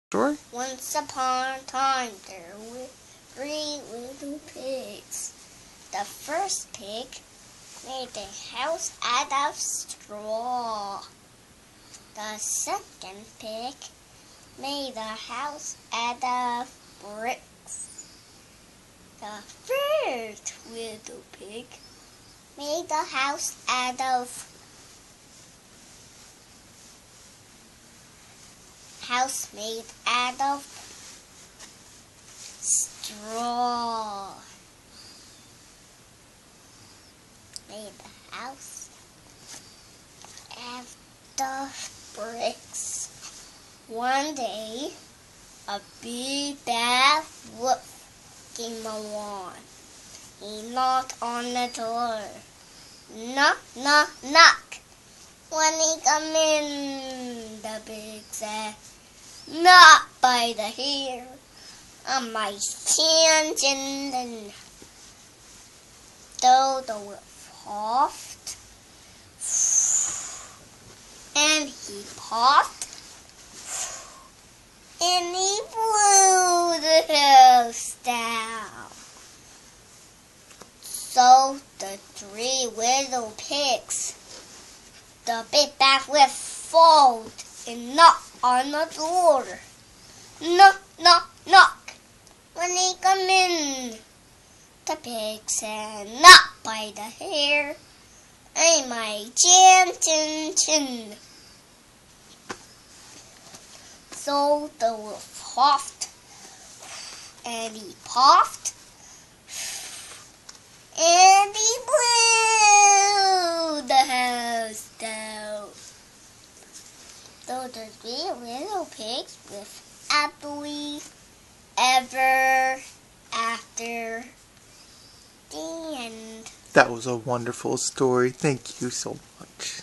Story? Once upon a time, there were 3 little pigs. The first pig made a house out of straw. The second pig made a house out of bricks. The third little pig made a house out of made out of straw. Made a house out of bricks. One day, a big bad wolf came along. He knocked on the door. Knock, knock, knock. When he come in, the pig said, "Not by the hair on my hands and then." Though the wolf huffed and he puffed and he blew the house down. So the 3 little pigs, the big bad wolf followed and knocked on the door. Knock, knock, knock. When they come in, the pig said, "Not by the hair, and my chin, chin." So the wolf huffed and he puffed and he blew the house down. So the 3 little pigs lived happily ever after. The end. That was a wonderful story. Thank you so much.